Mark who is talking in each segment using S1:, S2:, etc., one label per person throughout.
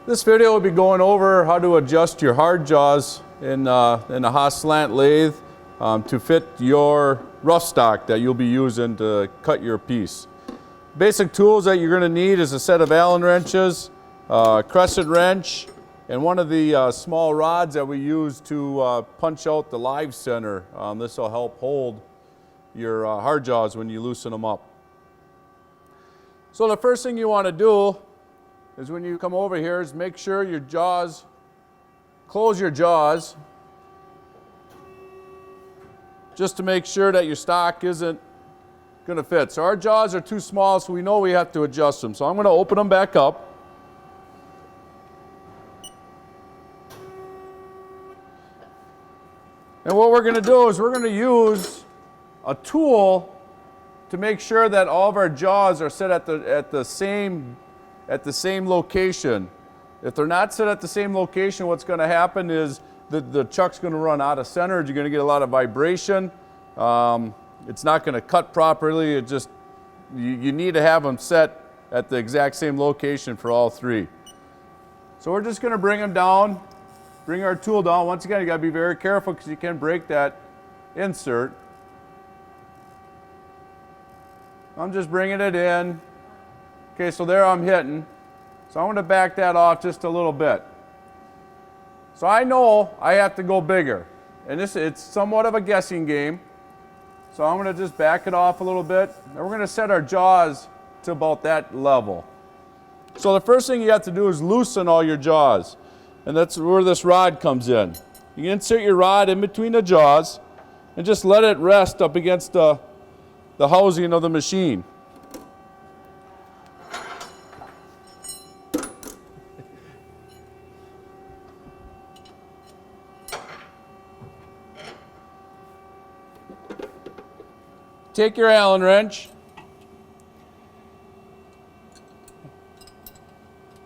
S1: This video will be going over how to adjust your hard jaws in a Haas slant lathe to fit your rough stock that you'll be using to cut your piece. Basic tools that you're going to need is a set of Allen wrenches, crescent wrench, and one of the small rods that we use to punch out the live center. This will help hold your hard jaws when you loosen them up. So the first thing you want to do is when you come over here is make sure your jaws, close your jaws, just to make sure that your stock isn't going to fit. So our jaws are too small, so we know we have to adjust them. So I'm going to open them back up. And what we're going to do is we're going to use a tool to make sure that all of our jaws are set at the same location. If they're not set at the same location, what's going to happen is the chuck's going to run out of center. You're going to get a lot of vibration. It's not going to cut properly. It just you need to have them set at the exact same location for all three. So we're just going to bring them down, bring our tool down. Once again, you got to be very careful because you can break that insert. I'm just bringing it in. Okay, so there I'm hitting. So I'm going to back that off just a little bit. So I know I have to go bigger. And it's somewhat of a guessing game. So I'm going to just back it off a little bit. And we're going to set our jaws to about that level. So the first thing you have to do is loosen all your jaws. And that's where this rod comes in. You can insert your rod in between the jaws and just let it rest up against the housing of the machine. Take your Allen wrench,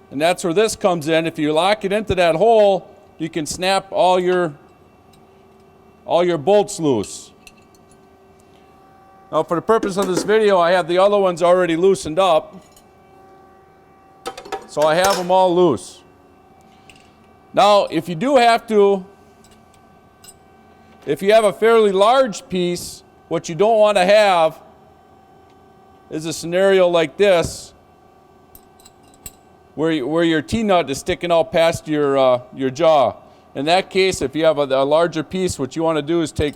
S1: and that's where this comes in. If you lock it into that hole, you can snap all your bolts loose. Now, for the purpose of this video, I have the other ones already loosened up, so I have them all loose. Now, if you have a fairly large piece, what you don't want to have is a scenario like this where your T-nut is sticking out past your jaw. In that case, if you have a larger piece, what you want to do is take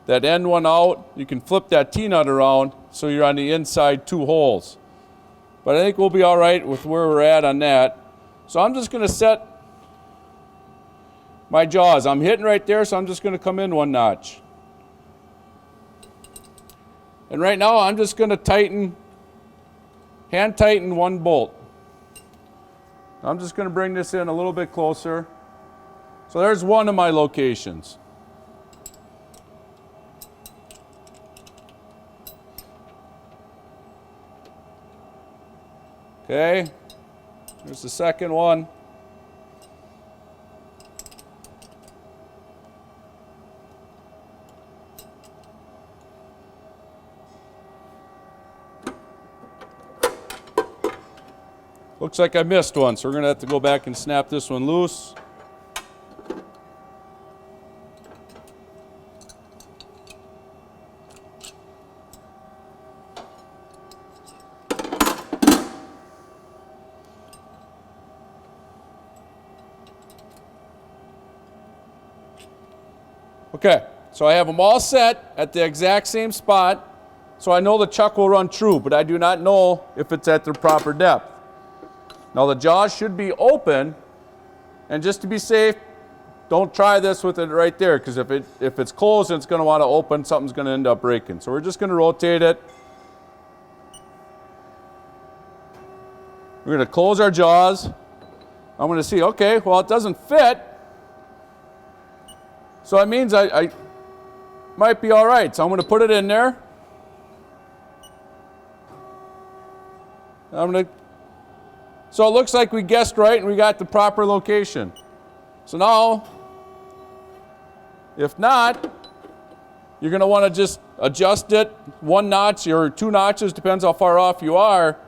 S1: that end one out. You can flip that T-nut around so you're on the inside two holes. But I think we'll be all right with where we're at on that. So I'm just going to set my jaws. I'm hitting right there, so I'm just going to come in one notch. And right now, I'm just going to hand tighten one bolt. I'm just going to bring this in a little bit closer. So there's one of my locations. Okay, there's the second one. Looks like I missed one, so we're going to have to go back and snap this one loose. Okay, so I have them all set at the exact same spot, so I know the chuck will run true, but I do not know if it's at the proper depth. Now the jaws should be open, and just to be safe, don't try this with it right there, because if it's closed and it's going to want to open, something's going to end up breaking. So we're just going to rotate it. We're going to close our jaws. I'm going to see, okay, well, it doesn't fit. So that means I might be all right. So I'm going to put it in there. So it looks like we guessed right and we got the proper location. So now, if not, you're going to want to just adjust it one notch or two notches, depends how far off you are.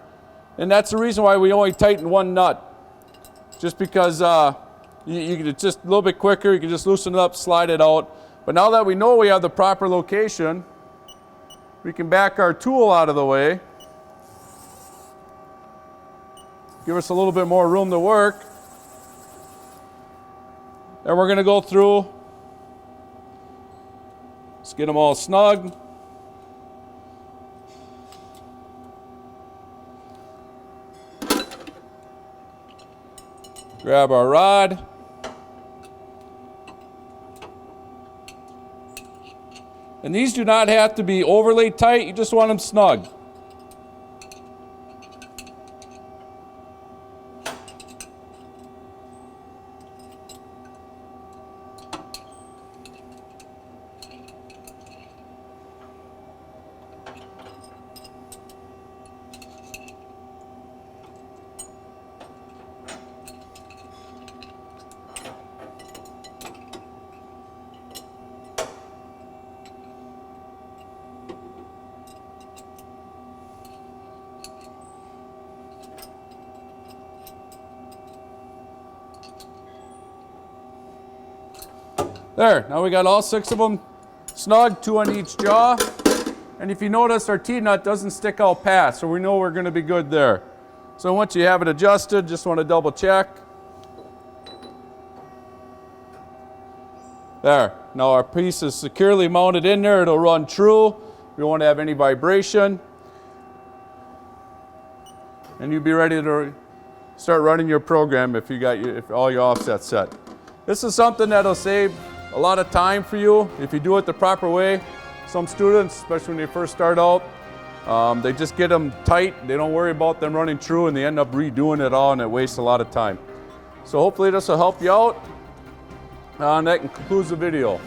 S1: And that's the reason why we only tighten one nut. just because it's just a little bit quicker. You can just loosen it up, slide it out. But now that we know we have the proper location, we can back our tool out of the way. Give us a little bit more room to work. Then we're going to go through. Let's get them all snug. Grab our rod. And these do not have to be overly tight, you just want them snug. There, now we got all 6 of them snug, 2 on each jaw. And if you notice, our T-nut doesn't stick out past, so we know we're going to be good there. So once you have it adjusted, just want to double check. There, now our piece is securely mounted in there. It'll run true. We won't have any vibration. And you'll be ready to start running your program if all your offsets set. This is something that'll save a lot of time for you if you do it the proper way. Some students, especially when they first start out, they just get them tight. They don't worry about them running true, and they end up redoing it all, and it wastes a lot of time. So hopefully this will help you out. And that concludes the video.